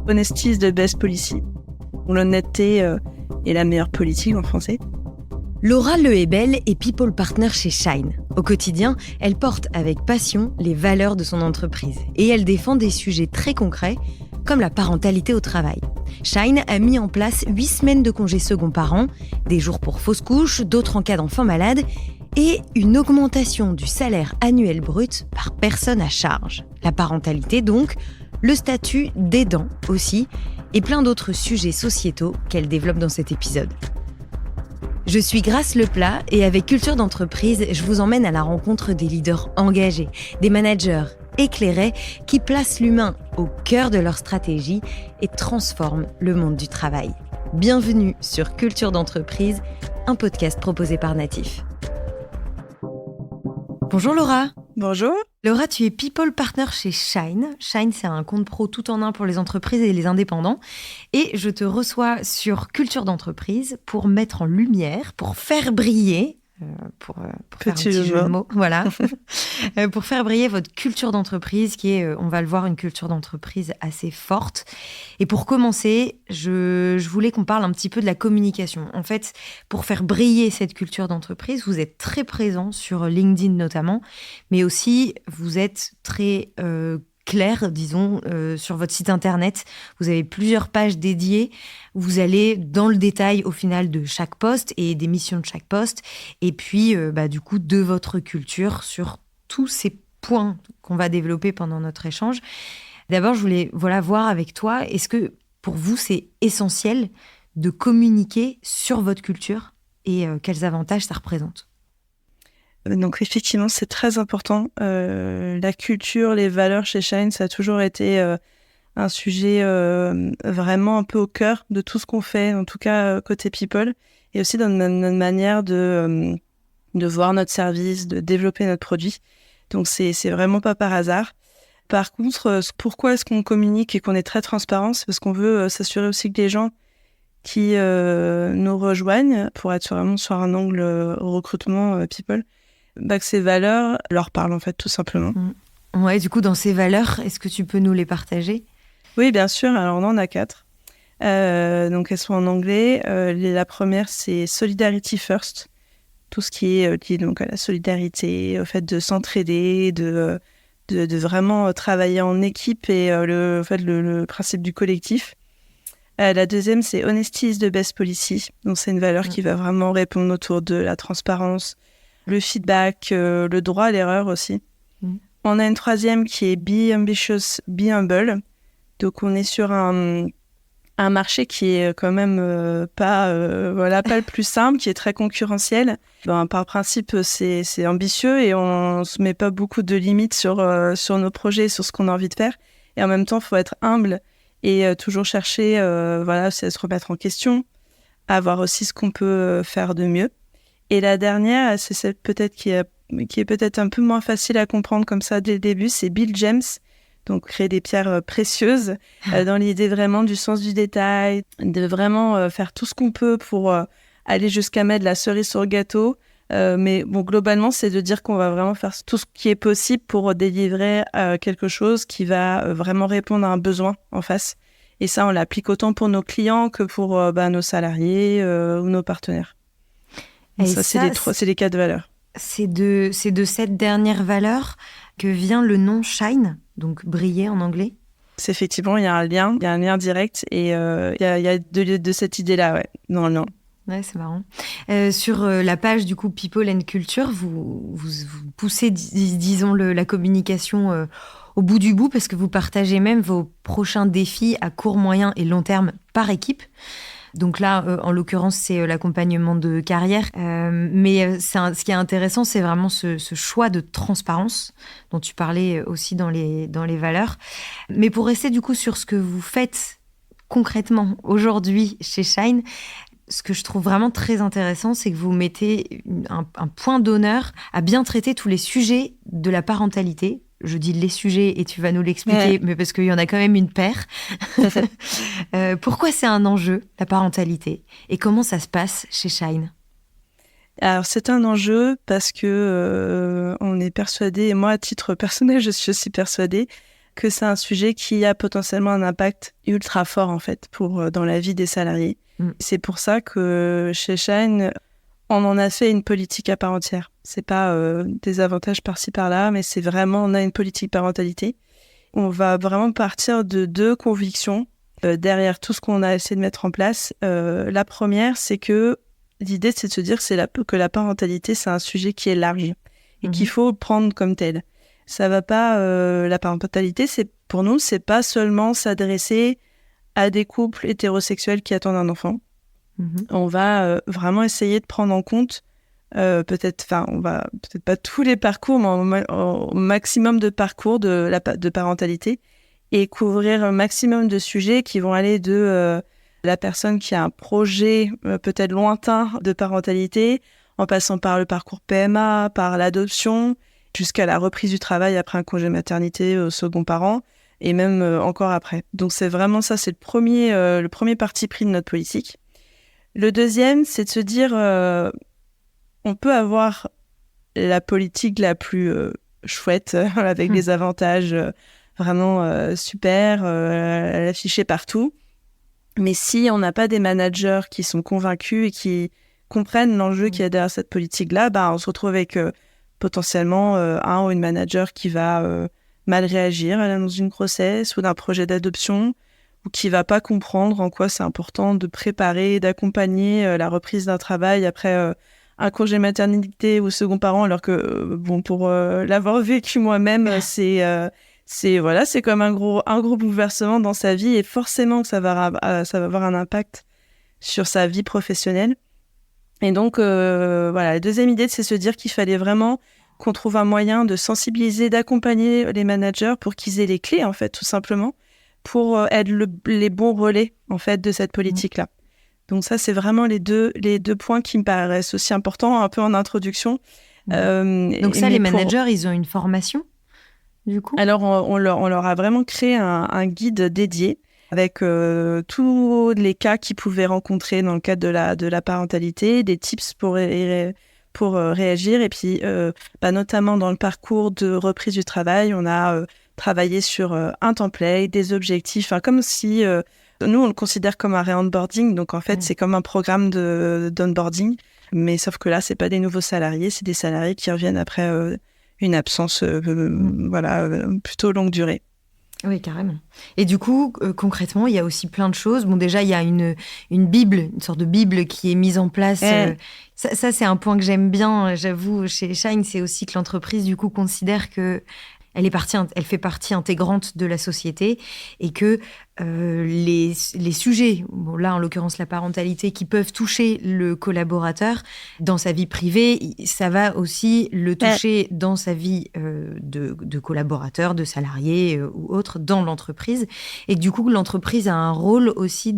Honesty is the best policy. L'honnêteté est la meilleure politique en français. Laura Lehebel est People Partner chez Shine. Au quotidien, elle porte avec passion les valeurs de son entreprise et elle défend des sujets très concrets comme la parentalité au travail. Shine a mis en place 8 semaines de congés second par an, des jours pour fausse couche, d'autres en cas d'enfants malades et une augmentation du salaire annuel brut par personne à charge. La parentalité donc, le statut d'aidant aussi et plein d'autres sujets sociétaux qu'elle développe dans cet épisode. Je suis Grace Leplat et avec Culture d'entreprise, je vous emmène à la rencontre des leaders engagés, des managers éclairés qui placent l'humain au cœur de leur stratégie et transforment le monde du travail. Bienvenue sur Culture d'entreprise, un podcast proposé par Natif. Bonjour Laura. Bonjour. Laura, tu es People Partner chez Shine. Shine, c'est un compte pro tout en un pour les entreprises et les indépendants. Et je te reçois sur Culture d'entreprise pour mettre en lumière, pour faire briller, pour faire un petit jeu de mots, voilà, pour faire briller votre culture d'entreprise qui est, on va le voir, une culture d'entreprise assez forte. Et pour commencer, je voulais qu'on parle un petit peu de la communication. En fait, pour faire briller cette culture d'entreprise, vous êtes très présent sur LinkedIn notamment, mais aussi vous êtes très clair, disons, sur votre site internet. Vous avez plusieurs pages dédiées. Vous allez dans le détail au final de chaque post et des missions de chaque post. Et puis, du coup, de votre culture sur tous ces points qu'on va développer pendant notre échange. D'abord, je voulais voir avec toi, est-ce que pour vous, c'est essentiel de communiquer sur votre culture et quels avantages ça représente ? Donc effectivement, c'est très important. La culture, les valeurs chez Shine, ça a toujours été un sujet vraiment un peu au cœur de tout ce qu'on fait, en tout cas côté People, et aussi dans notre manière de voir notre service, de développer notre produit. Donc c'est vraiment pas par hasard. Par contre, pourquoi est-ce qu'on communique et qu'on est très transparent ? C'est parce qu'on veut s'assurer aussi que les gens qui nous rejoignent, pour être vraiment sur un angle recrutement People, que ces valeurs leur parlent en fait, tout simplement. Ouais, du coup, dans ces valeurs, est-ce que tu peux nous les partager ? Oui, bien sûr. Alors, on en a 4. Donc, elles sont en anglais. La première, c'est Solidarity First. Tout ce qui est lié donc à la solidarité, au fait de s'entraider, de vraiment travailler en équipe et le principe du collectif. La deuxième, c'est Honesty is the best policy. Donc, c'est une valeur qui va vraiment répondre autour de la transparence, le feedback, le droit à l'erreur aussi. On a une troisième qui est Be ambitious, be humble. Donc, on est sur un marché qui est quand même pas le plus simple, qui est très concurrentiel. Par principe, c'est ambitieux et on se met pas beaucoup de limites sur nos projets, sur ce qu'on a envie de faire. Et en même temps, il faut être humble et toujours chercher c'est à se remettre en question, à voir aussi ce qu'on peut faire de mieux. Et la dernière, c'est celle peut-être qui est peut-être un peu moins facile à comprendre comme ça dès le début, c'est Build Gems, donc créer des pierres précieuses, dans l'idée vraiment du sens du détail, de vraiment faire tout ce qu'on peut pour aller jusqu'à mettre la cerise sur le gâteau. Mais bon, globalement, c'est de dire qu'on va vraiment faire tout ce qui est possible pour délivrer quelque chose qui va vraiment répondre à un besoin en face. Et ça, on l'applique autant pour nos clients que pour nos salariés ou nos partenaires. Ça, c'est les 4 valeurs. C'est de cette dernière valeur que vient le nom Shine, donc briller en anglais. C'est effectivement, il y a un lien direct et il y a de cette idée-là, ouais, dans le nom. Ouais, c'est marrant. Sur la page du coup People and Culture, vous poussez, disons, la communication au bout du bout parce que vous partagez même vos prochains défis à court, moyen et long terme par équipe. Donc là, en l'occurrence, c'est l'accompagnement de carrière. Mais ce qui est intéressant, c'est vraiment ce choix de transparence dont tu parlais aussi dans les valeurs. Mais pour rester du coup sur ce que vous faites concrètement aujourd'hui chez Shine, ce que je trouve vraiment très intéressant, c'est que vous mettez un point d'honneur à bien traiter tous les sujets de la parentalité. Je dis les sujets et tu vas nous l'expliquer, mais parce qu'il y en a quand même une paire. Pourquoi c'est un enjeu, la parentalité ? Et comment ça se passe chez Shine ? Alors, c'est un enjeu parce que on est persuadé, et moi, à titre personnel, je suis aussi persuadée que c'est un sujet qui a potentiellement un impact ultra fort en fait dans la vie des salariés. C'est pour ça que chez Shine, on en a fait une politique à part entière. C'est pas des avantages par-ci par-là, mais c'est vraiment, on a une politique parentalité. On va vraiment partir de 2 convictions derrière tout ce qu'on a essayé de mettre en place. La première, c'est que l'idée, c'est de se dire que la parentalité, c'est un sujet qui est large et qu'il faut prendre comme tel. Ça va pas. La parentalité, pour nous, c'est pas seulement s'adresser à des couples hétérosexuels qui attendent un enfant. On va vraiment essayer de prendre en compte on va peut-être pas tous les parcours, mais au maximum de parcours de parentalité et couvrir un maximum de sujets qui vont aller de la personne qui a un projet peut-être lointain de parentalité, en passant par le parcours PMA, par l'adoption, jusqu'à la reprise du travail après un congé maternité au second parent, et même encore après. Donc c'est vraiment ça, c'est le premier parti pris de notre politique. Le deuxième, c'est de se dire, on peut avoir la politique la plus chouette, avec des avantages vraiment super, l'afficher partout. Mais si on n'a pas des managers qui sont convaincus et qui comprennent l'enjeu qu'il y a derrière cette politique-là, on se retrouve avec potentiellement un ou une manager qui va mal réagir à l'annonce d'une grossesse ou d'un projet d'adoption, ou qui va pas comprendre en quoi c'est important de préparer, d'accompagner la reprise d'un travail après un congé maternité ou second parent, alors que pour l'avoir vécu moi-même, c'est comme un gros bouleversement dans sa vie, et forcément que ça va avoir un impact sur sa vie professionnelle. Et donc la deuxième idée, c'est se dire qu'il fallait vraiment qu'on trouve un moyen de sensibiliser, d'accompagner les managers pour qu'ils aient les clés, en fait, tout simplement, pour être les bons relais, en fait, de cette politique-là. Donc ça, c'est vraiment les deux points qui me paraissent aussi importants, un peu en introduction. Donc ça, les managers, ils ont une formation, du coup ? Alors, on leur a vraiment créé un guide dédié avec tous les cas qu'ils pouvaient rencontrer dans le cadre de la parentalité, des tips pour réagir. Et puis, notamment dans le parcours de reprise du travail, on a travaillé sur un template, des objectifs, comme si... nous, on le considère comme un re-onboarding, donc en fait, c'est comme un programme d'onboarding, mais sauf que là, c'est pas des nouveaux salariés, c'est des salariés qui reviennent après une absence plutôt longue durée. Oui, carrément. Et du coup, concrètement, il y a aussi plein de choses. Bon, déjà, il y a une Bible, une sorte de Bible qui est mise en place. Ça, c'est un point que j'aime bien, j'avoue, chez Shine, c'est aussi que l'entreprise, du coup, considère que elle fait partie intégrante de la société, et que les sujets, là en l'occurrence la parentalité, qui peuvent toucher le collaborateur dans sa vie privée, ça va aussi le toucher dans sa vie de collaborateur, de salarié ou autre dans l'entreprise. Et du coup, l'entreprise a un rôle aussi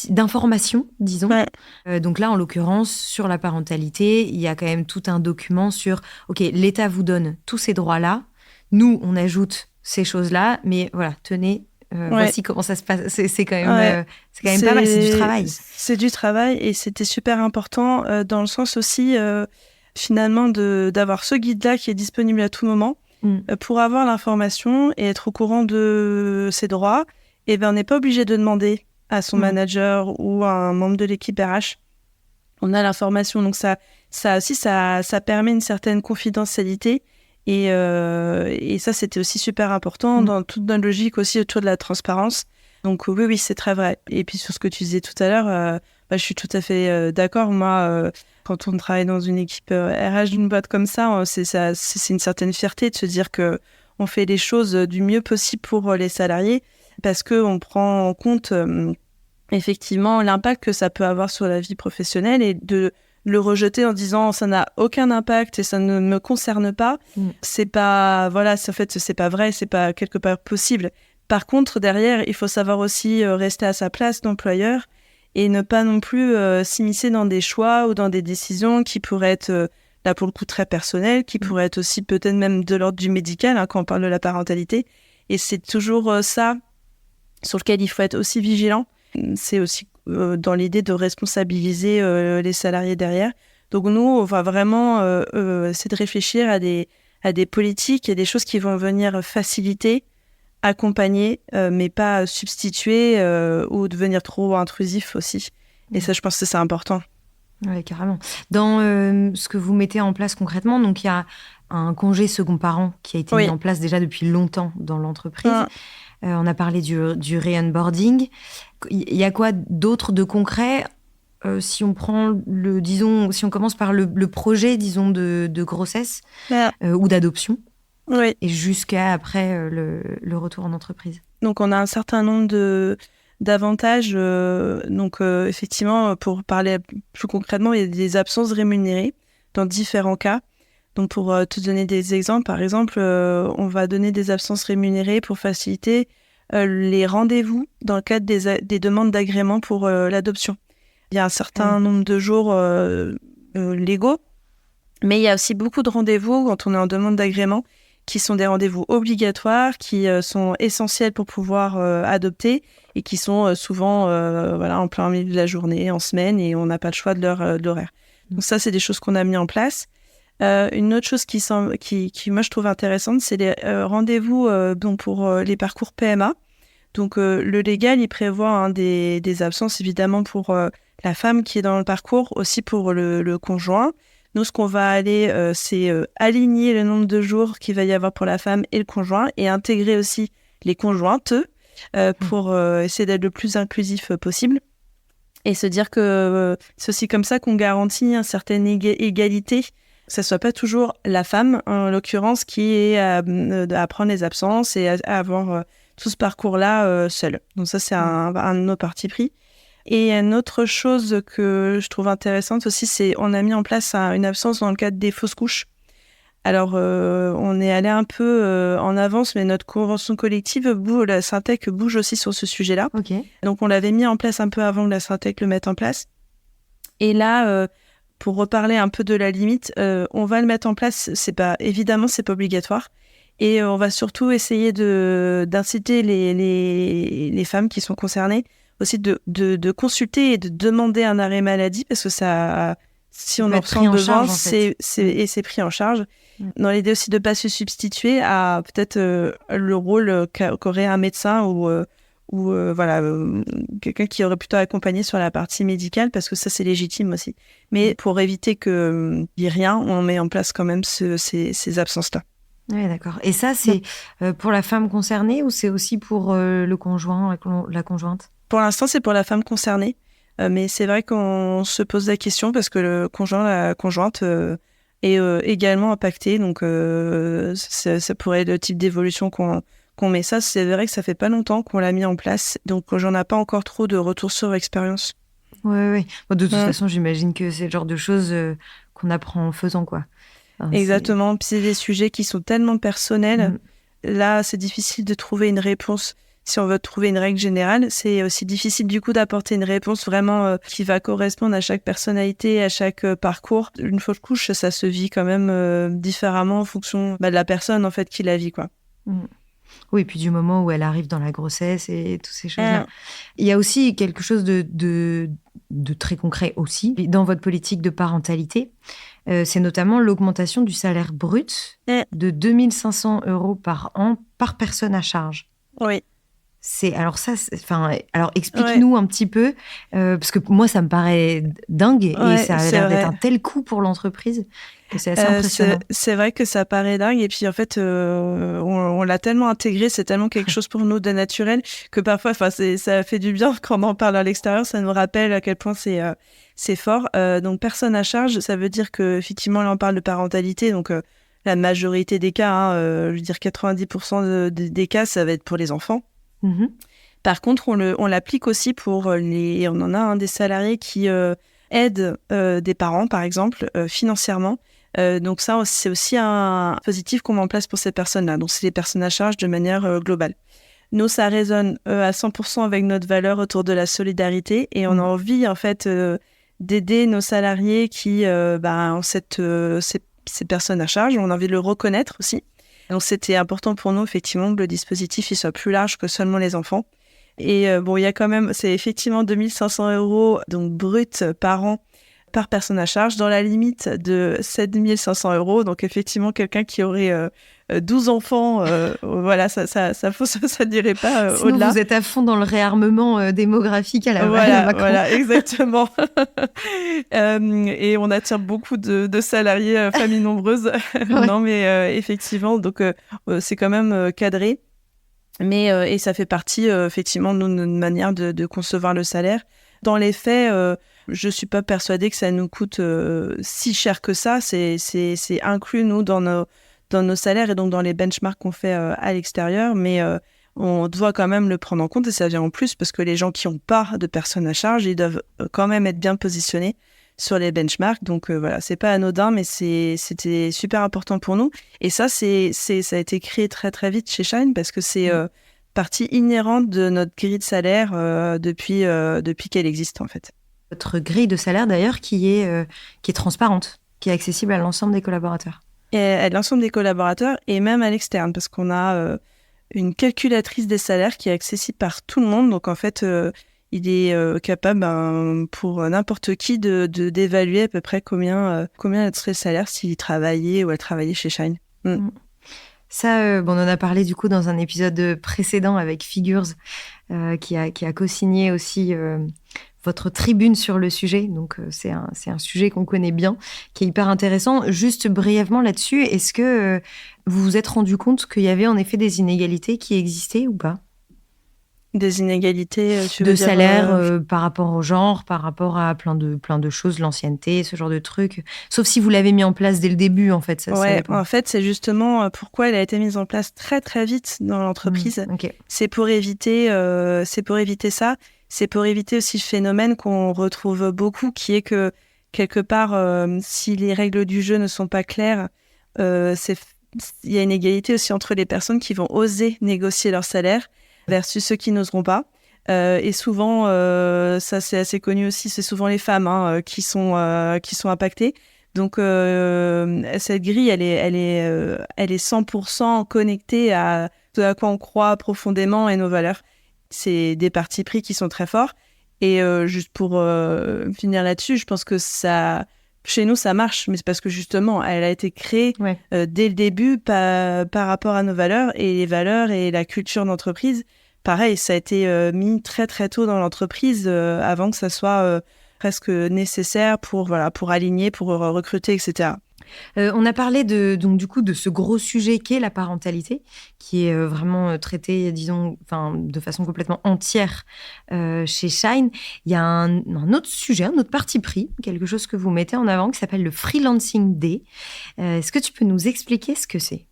d'information, disons. Donc là, en l'occurrence, sur la parentalité, il y a quand même tout un document sur, OK, l'État vous donne tous ces droits-là, nous, on ajoute ces choses-là, mais voilà, tenez, voici comment ça se passe. C'est quand même, pas mal, c'est du travail. C'est du travail, et c'était super important dans le sens aussi, finalement, d'avoir ce guide-là qui est disponible à tout moment pour avoir l'information et être au courant de ses droits. Et on n'est pas obligé de demander à son manager ou à un membre de l'équipe RH. On a l'information, donc ça permet une certaine confidentialité, et ça, c'était aussi super important dans toute notre logique aussi autour de la transparence. Donc oui, c'est très vrai. Et puis sur ce que tu disais tout à l'heure, je suis tout à fait d'accord. Moi, quand on travaille dans une équipe RH d'une boîte comme ça, c'est une certaine fierté de se dire que on fait les choses du mieux possible pour les salariés, parce qu'on prend en compte effectivement l'impact que ça peut avoir sur la vie professionnelle, et de le rejeter en disant ça n'a aucun impact et ça ne me concerne pas, c'est pas, en fait, c'est pas vrai, c'est pas quelque part possible. Par contre, derrière, il faut savoir aussi rester à sa place d'employeur et ne pas non plus s'immiscer dans des choix ou dans des décisions qui pourraient être, là pour le coup, très personnelles, qui pourraient être aussi peut-être même de l'ordre du médical, quand on parle de la parentalité. Et c'est toujours ça sur lequel il faut être aussi vigilant. C'est aussi dans l'idée de responsabiliser les salariés derrière. Donc nous, on va vraiment essayer de réfléchir à des à des politiques et des choses qui vont venir faciliter, accompagner, mais pas substituer ou devenir trop intrusif aussi. Et ça, je pense que c'est important. Oui, carrément. Dans ce que vous mettez en place concrètement, donc il y a un congé second parent qui a été mis en place déjà depuis longtemps dans l'entreprise. On a parlé du re-onboarding. Il y a quoi d'autre de concret si on prend si on commence par le projet, disons, de grossesse ou d'adoption, et jusqu'à après le retour en entreprise. Donc, on a un certain nombre d'avantages. Donc, effectivement, pour parler plus concrètement, il y a des absences rémunérées dans différents cas. Donc, pour te donner des exemples, par exemple, on va donner des absences rémunérées pour faciliter les rendez-vous dans le cadre des demandes d'agrément pour l'adoption. Il y a un certain nombre de jours légaux, mais il y a aussi beaucoup de rendez-vous quand on est en demande d'agrément qui sont des rendez-vous obligatoires, qui sont essentiels pour pouvoir adopter et qui sont souvent en plein milieu de la journée, en semaine, et on n'a pas le choix de l'horaire. Donc ça, c'est des choses qu'on a mis en place. Une autre chose qui moi, je trouve intéressante, c'est les rendez-vous pour les parcours PMA. Donc, le légal, il prévoit des absences, évidemment, pour la femme qui est dans le parcours, aussi pour le conjoint. Nous, ce qu'on va aller, c'est aligner le nombre de jours qu'il va y avoir pour la femme et le conjoint et intégrer aussi les conjointes pour essayer d'être le plus inclusif possible. Et se dire que c'est aussi comme ça qu'on garantit une certaine égalité, que ce ne soit pas toujours la femme, en l'occurrence, qui est à prendre les absences et à avoir tout ce parcours-là seul. Donc ça, c'est un de nos partis pris. Et une autre chose que je trouve intéressante aussi, c'est on a mis en place une absence dans le cadre des fausses couches. Alors, on est allé un peu en avance, mais notre convention collective, la Syntec bouge aussi sur ce sujet-là. Donc, on l'avait mis en place un peu avant que la Syntec le mette en place. Et là, pour reparler un peu de la limite, on va le mettre en place. Évidemment, c'est pas obligatoire. Et on va surtout essayer d'inciter les femmes qui sont concernées aussi de consulter et de demander un arrêt maladie, parce que ça, si on en ressent besoin, c'est pris en charge. Dans l'idée aussi de ne pas se substituer à peut-être le rôle qu'aurait un médecin ou quelqu'un qui aurait plutôt accompagné sur la partie médicale, parce que ça, c'est légitime aussi. Mais pour éviter qu'il n'y ait rien, on met en place quand même ces absences-là. Oui, d'accord. Et ça, c'est pour la femme concernée ou c'est aussi pour le conjoint, la conjointe ? Pour l'instant, c'est pour la femme concernée. Mais c'est vrai qu'on se pose la question parce que le conjoint, la conjointe est également impacté. Donc, ça pourrait être le type d'évolution qu'on met. Ça, c'est vrai que ça fait pas longtemps qu'on l'a mis en place. Donc, j'en ai pas encore trop de retour sur expérience. Oui. Bon, de toute façon, j'imagine que c'est le genre de choses qu'on apprend en faisant, quoi. Exactement. Puis c'est des sujets qui sont tellement personnels. Là, c'est difficile de trouver une réponse. Si on veut trouver une règle générale, c'est aussi difficile du coup d'apporter une réponse vraiment qui va correspondre à chaque personnalité, à chaque parcours. Une fausse couche, ça se vit quand même différemment en fonction de la personne en fait qui la vit, quoi. Oui, et puis du moment où elle arrive dans la grossesse et toutes ces choses-là. Il y a aussi quelque chose de très concret aussi dans votre politique de parentalité. C'est notamment l'augmentation du salaire brut de 2 500 € par an par personne à charge. Oui. Alors explique-nous un petit peu, parce que moi ça me paraît dingue et ça a l'air d'être un tel coût pour l'entreprise que c'est assez impressionnant. C'est vrai que ça paraît dingue et puis en fait on l'a tellement intégré, c'est tellement quelque chose pour nous de naturel que parfois ça fait du bien quand on en parle à l'extérieur, ça nous rappelle à quel point c'est fort. Donc personne à charge, ça veut dire que effectivement là on parle de parentalité, donc la majorité des cas, je veux dire 90% des cas, ça va être pour les enfants. Par contre, on l'applique aussi pour on en a des salariés qui aident des parents, par exemple, financièrement. Donc ça, c'est aussi un positif qu'on met en place pour ces personnes-là. Donc c'est les personnes à charge de manière globale. Nous, ça résonne à 100% avec notre valeur autour de la solidarité et on a envie en fait d'aider nos salariés qui ont ces personnes à charge. On a envie de le reconnaître aussi. Donc, c'était important pour nous, effectivement, que le dispositif il soit plus large que seulement les enfants. Et il y a quand même, c'est effectivement 2 500 € donc, brut par an par personne à charge, dans la limite de 7 500 €. Donc, effectivement, quelqu'un qui aurait 12 enfants, voilà, ça n'irait pas Sinon, au-delà. vous êtes à fond dans le réarmement démographique à la Macron. Voilà, exactement. Et on attire beaucoup de salariés, familles nombreuses. Ouais. Non, mais effectivement, donc c'est quand même cadré. Mais et ça fait partie effectivement de notre manière de concevoir le salaire. Dans les faits, je suis pas persuadée que ça nous coûte si cher que ça. C'est inclus nous dans nos salaires et donc dans les benchmarks qu'on fait à l'extérieur. Mais on doit quand même le prendre en compte et ça vient en plus parce que les gens qui n'ont pas de personnes à charge, ils doivent quand même être bien positionnés sur les benchmarks. Donc voilà, c'est pas anodin, mais c'était super important pour nous. Et ça, ça a été créé très très vite chez Shine parce que c'est partie inhérente de notre grille de salaire depuis qu'elle existe en fait. Votre grille de salaire d'ailleurs qui est transparente, qui est accessible à l'ensemble des collaborateurs. Et à l'ensemble des collaborateurs et même à l'externe parce qu'on a une calculatrice des salaires qui est accessible par tout le monde. Donc en fait, il est capable pour n'importe qui d'évaluer à peu près combien serait le salaire s'il travaillait ou elle travaillait chez Shine. Ça, on en a parlé du coup dans un épisode précédent avec Figures qui a co-signé aussi votre tribune sur le sujet. Donc c'est un sujet qu'on connaît bien, qui est hyper intéressant. Juste brièvement là-dessus, est-ce que vous vous êtes rendu compte qu'il y avait en effet des inégalités qui existaient ou pas ? Des inégalités de salaire par rapport au genre, par rapport à plein de choses, l'ancienneté, ce genre de trucs. Sauf si vous l'avez mis en place dès le début, en fait. En fait, c'est justement pourquoi elle a été mise en place très très vite dans l'entreprise. Okay. C'est pour éviter ça. C'est pour éviter aussi le phénomène qu'on retrouve beaucoup, qui est que quelque part, si les règles du jeu ne sont pas claires, il y a une égalité aussi entre les personnes qui vont oser négocier leur salaire versus ceux qui n'oseront pas. Et souvent, ça c'est assez connu aussi, c'est souvent les femmes qui sont impactées. Donc cette grille, elle est 100% connectée à ce à quoi on croit profondément et nos valeurs. C'est des partis pris qui sont très forts. Et juste pour finir là-dessus, je pense que ça, chez nous, ça marche, mais c'est parce que justement, elle a été créée dès le début par rapport à nos valeurs et les valeurs et la culture d'entreprise. Pareil, ça a été mis très très tôt dans l'entreprise avant que ça soit presque nécessaire pour aligner, pour recruter, etc. On a parlé donc du coup de ce gros sujet qu'est la parentalité, qui est vraiment traité, disons, de façon complètement entière chez Shine. Il y a un autre sujet, un autre parti pris, quelque chose que vous mettez en avant qui s'appelle le Freelancing Day. Est-ce que tu peux nous expliquer ce que c'est ?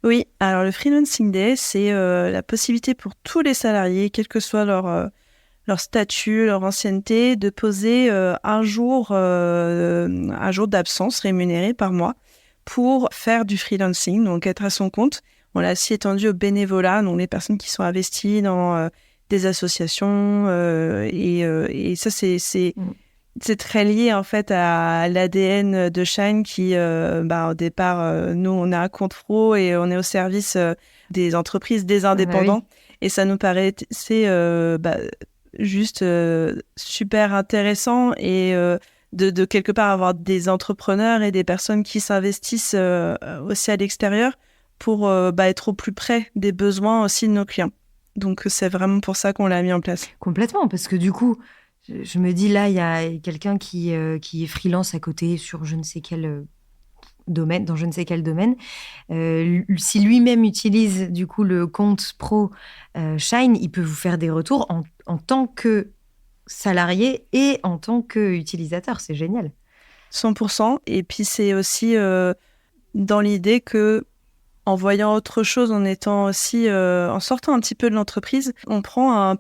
Oui, alors le Freelancing Day, c'est la possibilité pour tous les salariés, quel que soit leur statut, leur ancienneté, de poser un jour d'absence rémunéré par mois pour faire du freelancing, donc être à son compte. On l'a aussi étendu au bénévolat, donc les personnes qui sont investies dans des associations. Et ça, c'est très lié en fait à l'ADN de Shine qui, au départ, nous, on a un compte pro et on est au service des entreprises, des indépendants. Oui. Et ça nous paraît juste super intéressant et de quelque part avoir des entrepreneurs et des personnes qui s'investissent aussi à l'extérieur pour être au plus près des besoins aussi de nos clients. Donc c'est vraiment pour ça qu'on l'a mis en place. Complètement, parce que du coup, je me dis là, il y a quelqu'un qui est freelance à côté sur je ne sais quel domaine, dans je ne sais quel domaine. Si lui-même utilise du coup le compte pro Shine, il peut vous faire des retours en tant que salarié et en tant qu'utilisateur. C'est génial. 100%. Et puis c'est aussi dans l'idée que en voyant autre chose, en étant aussi, en sortant un petit peu de l'entreprise, on prend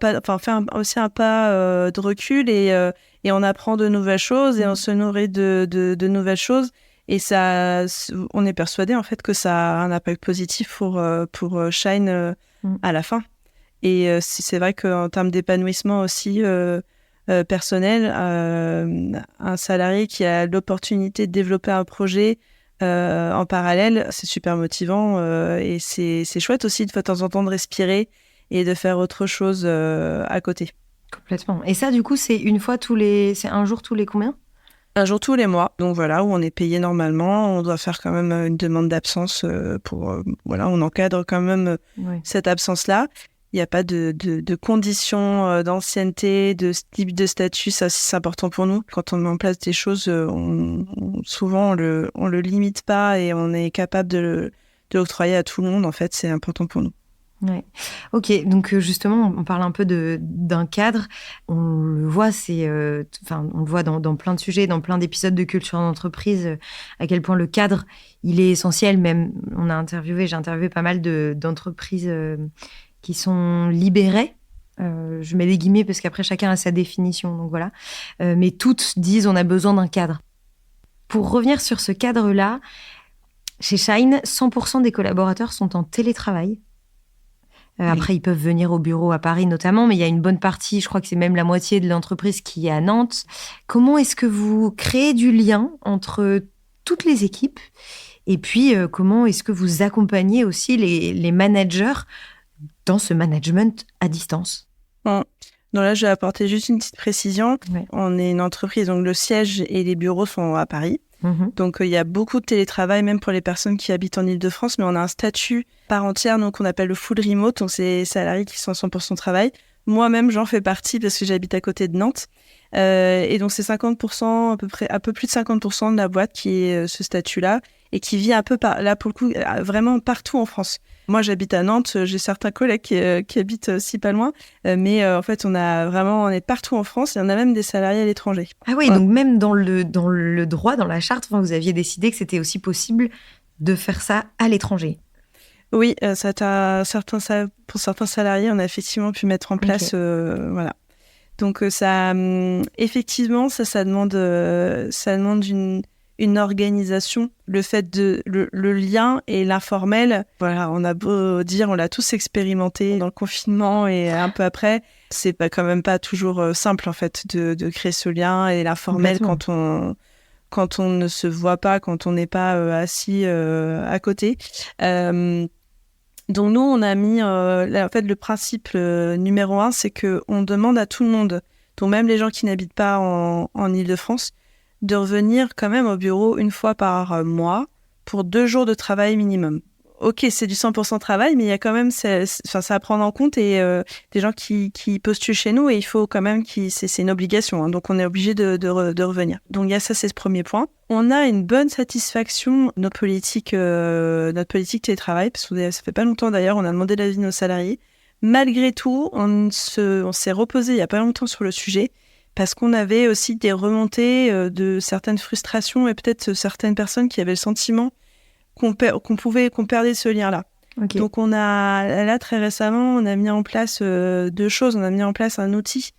aussi un pas de recul et on apprend de nouvelles choses et on se nourrit de nouvelles choses. Et ça, on est persuadé en fait que ça a un impact positif pour Shine à la fin. Et c'est vrai qu'en termes d'épanouissement aussi personnel, un salarié qui a l'opportunité de développer un projet en parallèle, c'est super motivant et c'est chouette aussi de temps en temps de respirer et de faire autre chose à côté. Complètement. Et ça, du coup, c'est un jour tous les combien ? Un jour tous les mois, donc voilà, où on est payé normalement, on doit faire quand même une demande d'absence voilà, on encadre quand même cette absence-là. Il n'y a pas de conditions d'ancienneté, de type de statut, ça aussi c'est important pour nous. Quand on met en place des choses, souvent on le limite pas et on est capable de l'octroyer à tout le monde, en fait, c'est important pour nous. Ouais. Ok, donc justement, on parle un peu d'un cadre. On le voit, on le voit dans plein de sujets, dans plein d'épisodes de culture d'entreprise, à quel point le cadre, il est essentiel. Même, j'ai interviewé pas mal d'entreprises qui sont libérées. Je mets des guillemets parce qu'après chacun a sa définition, donc voilà. Mais toutes disent on a besoin d'un cadre. Pour revenir sur ce cadre-là, chez Shine, 100% des collaborateurs sont en télétravail. Après, ils peuvent venir au bureau à Paris notamment, mais il y a une bonne partie, je crois que c'est même la moitié de l'entreprise qui est à Nantes. Comment est-ce que vous créez du lien entre toutes les équipes? Et puis, comment est-ce que vous accompagnez aussi les managers dans ce management à distance? Donc là, je vais apporter juste une petite précision. Ouais. On est une entreprise, donc le siège et les bureaux sont à Paris. Donc, il y a beaucoup de télétravail, même pour les personnes qui habitent en Île-de-France, mais on a un statut par entière, donc, qu'on appelle le full remote, donc c'est les salariés qui sont à 100% travail. Moi-même, j'en fais partie parce que j'habite à côté de Nantes. Et donc, c'est 50%, à peu près, un peu plus de 50% de la boîte qui est ce statut-là et qui vit un peu là, pour le coup, vraiment partout en France. Moi, j'habite à Nantes, j'ai certains collègues qui habitent aussi pas loin, mais en fait, on est partout en France et on a même des salariés à l'étranger. Ah oui, donc même dans le droit, dans la charte, vous aviez décidé que c'était aussi possible de faire ça à l'étranger. Oui, pour certains salariés, on a effectivement pu mettre en place, voilà. Donc effectivement, ça demande une organisation. Le fait le lien et l'informel, voilà, on a beau dire, on l'a tous expérimenté dans le confinement et un peu après, c'est quand même pas toujours simple en fait de créer ce lien et l'informel quand on ne se voit pas, quand on n'est pas assis à côté. Donc nous, on a mis, en fait, le principe numéro 1, c'est qu'on demande à tout le monde, donc même les gens qui n'habitent pas en Île-de-France, de revenir quand même au bureau une fois par mois pour 2 jours de travail minimum. Ok, c'est du 100% travail, mais il y a quand même ça à prendre en compte et des gens qui postulent chez nous et il faut quand même c'est une obligation, hein, donc on est obligé de revenir. Donc il y a ça, c'est ce premier point. On a une bonne satisfaction de notre politique télétravail, parce que ça fait pas longtemps d'ailleurs, on a demandé l'avis de nos salariés. Malgré tout, on s'est reposé il y a pas longtemps sur le sujet, parce qu'on avait aussi des remontées de certaines frustrations et peut-être certaines personnes qui avaient le sentiment qu'on perdait ce lien-là. Okay. Donc là très récemment, on a mis en place 2 choses. On a mis en place un outil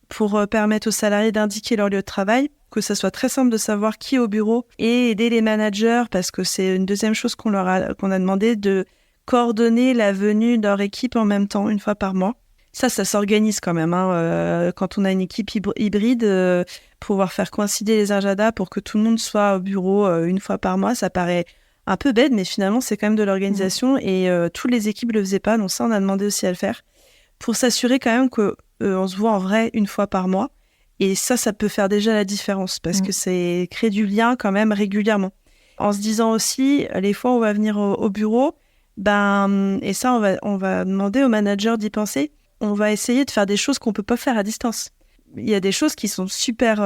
pour permettre aux salariés d'indiquer leur lieu de travail, que ça soit très simple de savoir qui est au bureau et aider les managers, parce que c'est une deuxième chose qu'on a demandé, de coordonner la venue de leur équipe en même temps, une fois par mois. Ça s'organise quand même. Quand on a une équipe hybride, pouvoir faire coïncider les agendas pour que tout le monde soit au bureau une fois par mois, ça paraît un peu bête, mais finalement, c'est quand même de l'organisation et toutes les équipes ne le faisaient pas. Donc ça, on a demandé aussi à le faire pour s'assurer quand même qu'on se voit en vrai une fois par mois. Et ça peut faire déjà la différence parce que c'est créer du lien quand même régulièrement. En se disant aussi, les fois où on va venir au bureau, et ça, on va demander au manager d'y penser. On va essayer de faire des choses qu'on ne peut pas faire à distance. Il y a des choses qui sont super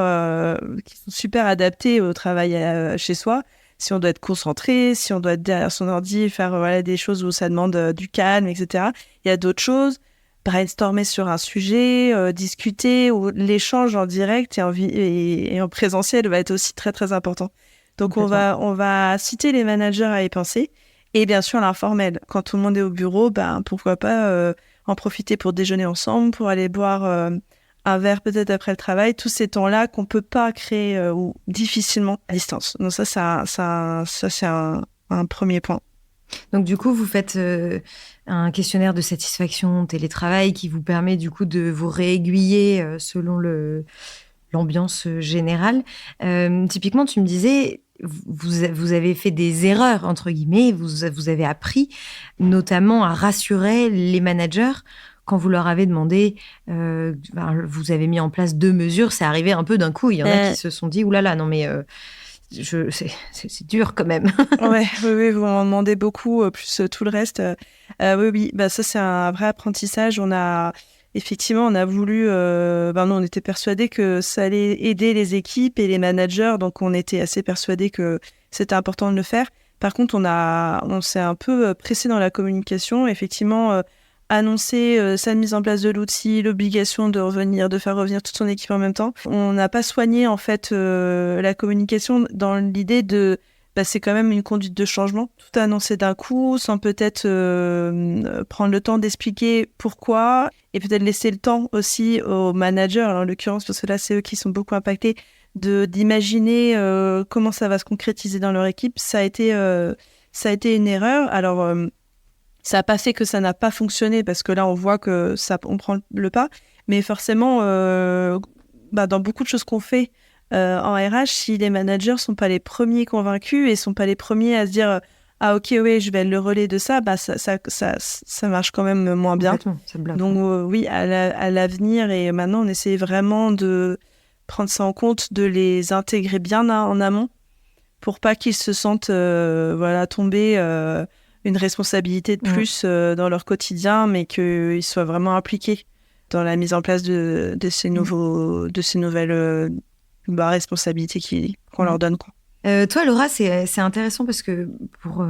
adaptées au travail chez soi. Si on doit être concentré, si on doit être derrière son ordi, faire des choses où ça demande du calme, etc. Il y a d'autres choses, brainstormer sur un sujet, discuter, ou l'échange en direct et en présentiel va être aussi très, très important. Donc, on va citer les managers à y penser. Et bien sûr, l'informel. Quand tout le monde est au bureau, pourquoi pas en profiter pour déjeuner ensemble, pour aller boire un verre peut-être après le travail, tous ces temps-là qu'on ne peut pas créer ou difficilement à distance. Donc ça c'est un premier point. Donc du coup, vous faites un questionnaire de satisfaction télétravail qui vous permet du coup de vous réaiguiller selon l'ambiance générale. Typiquement, tu me disais, vous avez fait des erreurs, entre guillemets, vous avez appris notamment à rassurer les managers quand vous leur avez demandé, vous avez mis en place 2 mesures, c'est arrivé un peu d'un coup. Il y en a qui se sont dit, oulala, non mais c'est dur quand même. Ouais, oui, vous m'en demandez beaucoup, plus tout le reste. Oui, bah ça c'est un vrai apprentissage. Effectivement, on a voulu, nous on était persuadés que ça allait aider les équipes et les managers, donc on était assez persuadés que c'était important de le faire. Par contre, on s'est un peu pressé dans la communication. Effectivement, annoncer sa mise en place de l'outil, l'obligation de faire revenir toute son équipe en même temps. On n'a pas soigné en fait la communication dans l'idée de c'est quand même une conduite de changement. Tout annoncer d'un coup, sans peut-être prendre le temps d'expliquer pourquoi et peut-être laisser le temps aussi aux managers, en l'occurrence, parce que là, c'est eux qui sont beaucoup impactés, d'imaginer comment ça va se concrétiser dans leur équipe. Ça a été une erreur. Alors, ça n'a pas fait que ça n'a pas fonctionné, parce que là, on voit que on prend le pas. Mais forcément, dans beaucoup de choses qu'on fait, en RH, si les managers sont pas les premiers convaincus et sont pas les premiers à se dire ah ok oui je vais être le relais de ça, ça marche quand même moins bien. Ça bloque. Donc oui, à l'avenir, et maintenant on essaie vraiment de prendre ça en compte, de les intégrer bien en amont pour pas qu'ils se sentent tomber une responsabilité de plus dans leur quotidien, mais qu'ils soient vraiment impliqués dans la mise en place de ces nouvelles responsabilités qu'on leur donne, quoi. Toi, Laura, c'est intéressant parce que pour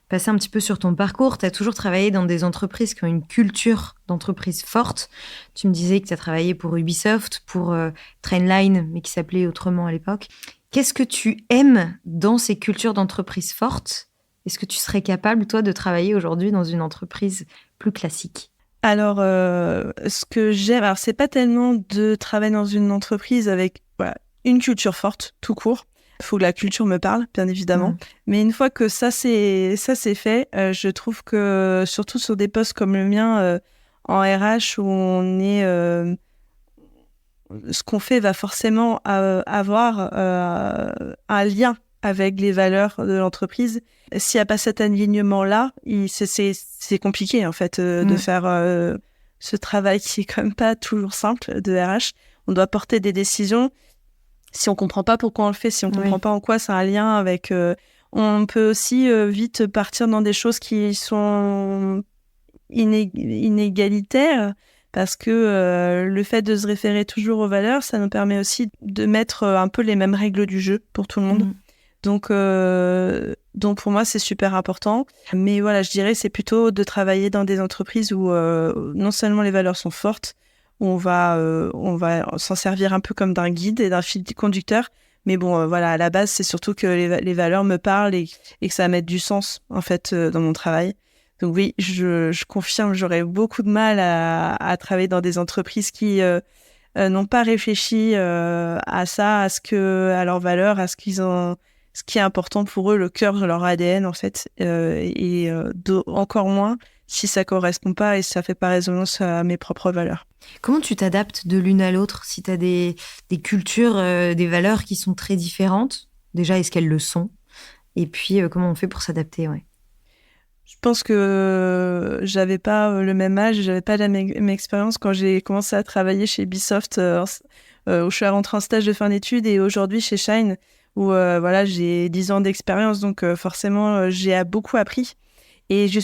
passer un petit peu sur ton parcours, tu as toujours travaillé dans des entreprises qui ont une culture d'entreprise forte. Tu me disais que tu as travaillé pour Ubisoft, pour Trainline, mais qui s'appelait autrement à l'époque. Qu'est-ce que tu aimes dans ces cultures d'entreprise fortes ? Est-ce que tu serais capable, toi, de travailler aujourd'hui dans une entreprise plus classique ? Alors, ce que j'aime, alors c'est pas tellement de travailler dans une entreprise avec une culture forte, tout court. Il faut que la culture me parle, bien évidemment. Mais une fois que ça c'est fait, je trouve que, surtout sur des postes comme le mien, en RH, où on est... ce qu'on fait va forcément avoir un lien avec les valeurs de l'entreprise. S'il n'y a pas cet alignement-là, c'est compliqué, en fait, de faire ce travail qui est quand même pas toujours simple de RH. On doit porter des décisions. Si on comprend pas pourquoi on le fait, si on comprend pas en quoi c'est un lien avec... on peut aussi vite partir dans des choses qui sont inégalitaires, parce que le fait de se référer toujours aux valeurs, ça nous permet aussi de mettre un peu les mêmes règles du jeu pour tout le monde. Donc pour moi, c'est super important. Mais voilà, je dirais c'est plutôt de travailler dans des entreprises où non seulement les valeurs sont fortes, où on va s'en servir un peu comme d'un guide et d'un fil conducteur. Mais bon, à la base, c'est surtout que les valeurs me parlent et que ça mette du sens, en fait, dans mon travail. Donc oui, je confirme, j'aurais beaucoup de mal à travailler dans des entreprises qui n'ont pas réfléchi à ça, à leurs valeurs, à ce qui est important pour eux, le cœur de leur ADN, en fait, encore moins si ça correspond pas et si ça fait pas résonance à mes propres valeurs. Comment tu t'adaptes de l'une à l'autre si tu as des cultures, des valeurs qui sont très différentes ? Déjà, est-ce qu'elles le sont ? Et puis, comment on fait pour s'adapter ? Je pense que j'avais pas le même âge, j'avais pas la même expérience quand j'ai commencé à travailler chez Ubisoft, où je suis rentrée en stage de fin d'études, et aujourd'hui chez Shine, où j'ai 10 ans d'expérience, donc forcément j'ai beaucoup appris. Et j'ai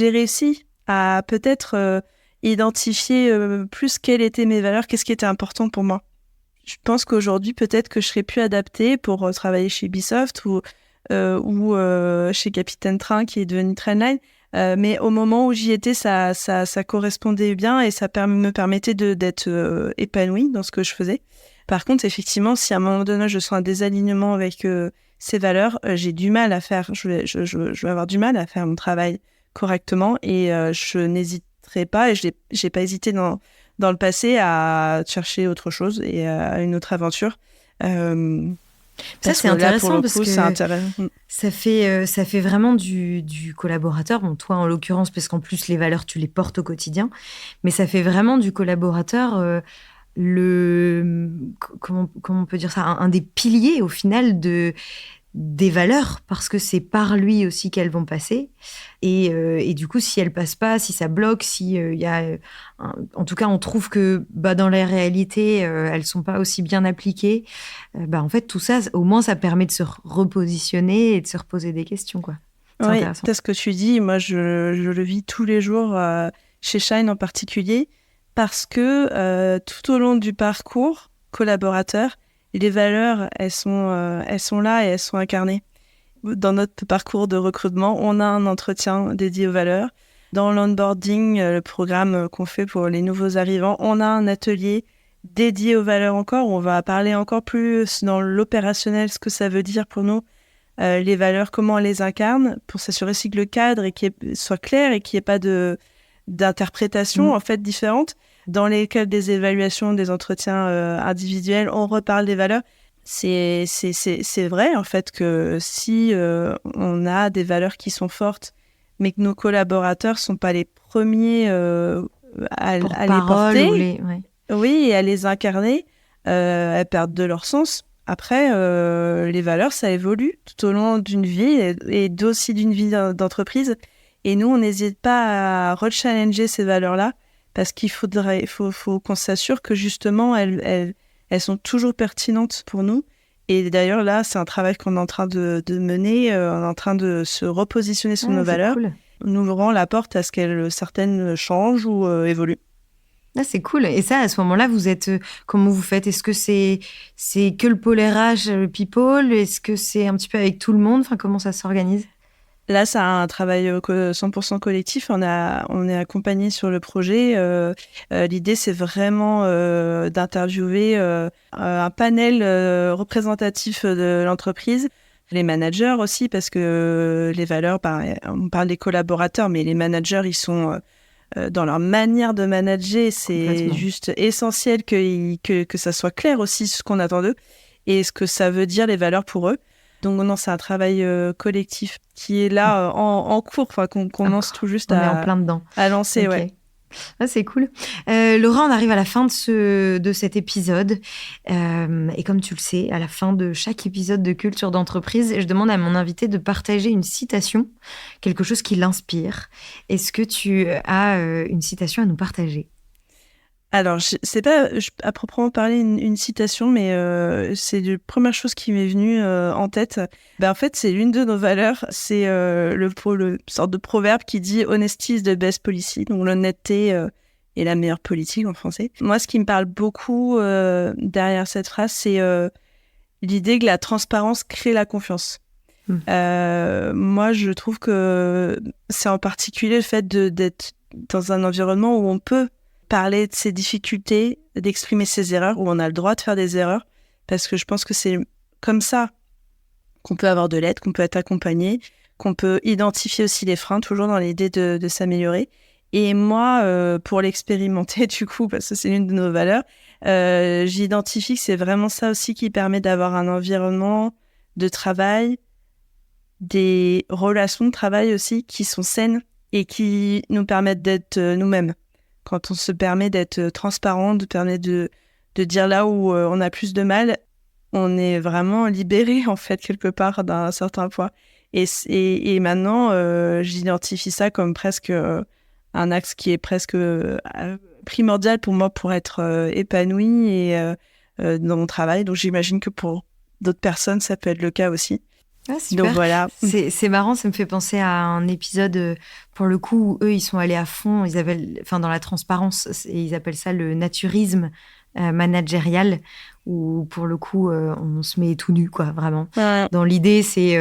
réussi à peut-être identifier plus quelles étaient mes valeurs, qu'est-ce qui était important pour moi. Je pense qu'aujourd'hui, peut-être que je serais plus adaptée pour travailler chez Ubisoft ou chez Capitaine Train, qui est devenu Trainline. Mais au moment où j'y étais, ça correspondait bien et ça me permettait d'être épanouie dans ce que je faisais. Par contre, effectivement, si à un moment donné, je sens un désalignement avec ces valeurs, j'ai du mal à faire. Je vais avoir du mal à faire mon travail correctement, et je n'hésiterai pas, et j'ai pas hésité dans le passé à chercher autre chose et à une autre aventure. Ça, c'est intéressant parce que ça fait vraiment du collaborateur. Bon, toi, en l'occurrence, parce qu'en plus, les valeurs, tu les portes au quotidien. Mais ça fait vraiment du collaborateur comment on peut dire ça, un des piliers, au final, des valeurs, parce que c'est par lui aussi qu'elles vont passer. Et du coup, si elles passent pas, si ça bloque, si y a, en tout cas, on trouve que dans la réalité, elles sont pas aussi bien appliquées. En fait, tout ça, au moins, ça permet de se repositionner et de se reposer des questions, quoi. C'est intéressant. C'est ce que tu dis. Moi, je le vis tous les jours chez Shine en particulier, parce que tout au long du parcours collaborateur, les valeurs, elles sont là et elles sont incarnées. Dans notre parcours de recrutement, on a un entretien dédié aux valeurs. Dans l'onboarding, le programme qu'on fait pour les nouveaux arrivants, on a un atelier dédié aux valeurs encore, où on va parler encore plus dans l'opérationnel, ce que ça veut dire pour nous, les valeurs, comment on les incarne, pour s'assurer aussi que le cadre soit clair et qu'il n'y ait pas d'interprétation en fait différente. Dans les cas des évaluations, des entretiens individuels, on reparle des valeurs. C'est vrai en fait que si on a des valeurs qui sont fortes, mais que nos collaborateurs sont pas les premiers à les porter, oui, et à les incarner, elles perdent de leur sens. Après, les valeurs, ça évolue tout au long d'une vie et aussi d'une vie d'entreprise. Et nous, on n'hésite pas à rechallenger ces valeurs-là, parce qu'il faut qu'on s'assure que justement, elles sont toujours pertinentes pour nous. Et d'ailleurs, là, c'est un travail qu'on est en train de mener. On est en train de se repositionner sur nos valeurs. Cool. Nous ouvrons la porte à ce que certaines changent ou évoluent. Ah, c'est cool. Et ça, à ce moment-là, vous êtes... comment vous faites ? Est-ce que c'est que le pôle RH, people ? Est-ce que c'est un petit peu avec tout le monde ? Enfin, comment ça s'organise ? Là, c'est un travail 100% collectif. On est accompagné sur le projet. L'idée, c'est vraiment d'interviewer un panel représentatif de l'entreprise, les managers aussi, parce que les valeurs, on parle des collaborateurs, mais les managers, ils sont dans leur manière de manager. C'est juste essentiel que ça soit clair aussi ce qu'on attend d'eux et ce que ça veut dire les valeurs pour eux. Donc non, c'est un travail collectif qui est là en cours, qu'on commence tout juste en plein dedans. À lancer. Okay. Ouais. Ah, c'est cool. Laura, on arrive à la fin de cet épisode. Et comme tu le sais, à la fin de chaque épisode de Culture d'entreprise, je demande à mon invité de partager une citation, quelque chose qui l'inspire. Est-ce que tu as une citation à nous partager ? Alors, c'est pas à proprement parler une citation, mais c'est la première chose qui m'est venue en tête. En fait, c'est l'une de nos valeurs. C'est le sorte de proverbe qui dit « Honesty is the best policy », donc l'honnêteté est la meilleure politique en français. Moi, ce qui me parle beaucoup derrière cette phrase, c'est l'idée que la transparence crée la confiance. Moi, je trouve que c'est en particulier le fait d'être dans un environnement où on peut parler de ses difficultés, d'exprimer ses erreurs, où on a le droit de faire des erreurs, parce que je pense que c'est comme ça qu'on peut avoir de l'aide, qu'on peut être accompagné, qu'on peut identifier aussi les freins, toujours dans l'idée de s'améliorer. Et moi, pour l'expérimenter, du coup, parce que c'est l'une de nos valeurs, j'identifie que c'est vraiment ça aussi qui permet d'avoir un environnement de travail, des relations de travail aussi qui sont saines et qui nous permettent d'être nous-mêmes. Quand on se permet d'être transparent, de permet de dire là où on a plus de mal, on est vraiment libéré en fait quelque part d'un certain point. Et maintenant, j'identifie ça comme presque un axe qui est presque primordial pour moi pour être épanoui et dans mon travail. Donc j'imagine que pour d'autres personnes, ça peut être le cas aussi. Ah, super. Donc voilà. C'est marrant, ça me fait penser à un épisode, pour le coup, où eux, ils sont allés à fond, dans la transparence, et ils appellent ça le naturisme managérial, où pour le coup, on se met tout nu, quoi, vraiment. Ouais. Dans l'idée, c'est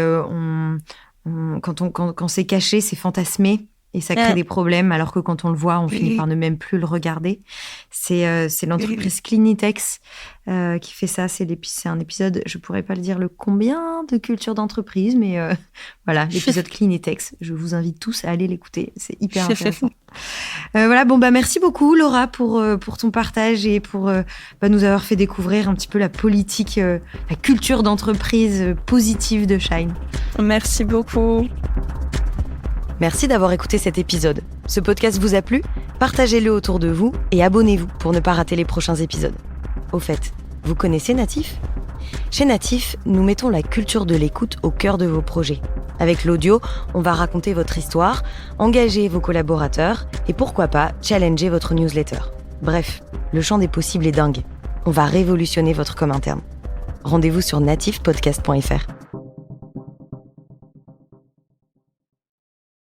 quand c'est caché, c'est fantasmé. Et ça crée des problèmes, alors que quand on le voit, on finit par ne même plus le regarder. C'est l'entreprise Clinitex qui fait ça. C'est un épisode, je pourrais pas le dire le combien de culture d'entreprise, mais voilà, l'épisode Clinitex. Je vous invite tous à aller l'écouter. C'est hyper intéressant. Voilà, merci beaucoup Laura pour ton partage et pour nous avoir fait découvrir un petit peu la politique, la culture d'entreprise positive de Shine. Merci beaucoup. Merci d'avoir écouté cet épisode. Ce podcast vous a plu ? Partagez-le autour de vous et abonnez-vous pour ne pas rater les prochains épisodes. Au fait, vous connaissez Natif ? Chez Natif, nous mettons la culture de l'écoute au cœur de vos projets. Avec l'audio, on va raconter votre histoire, engager vos collaborateurs et pourquoi pas challenger votre newsletter. Bref, le champ des possibles est dingue. On va révolutionner votre com interne. Rendez-vous sur natifpodcast.fr.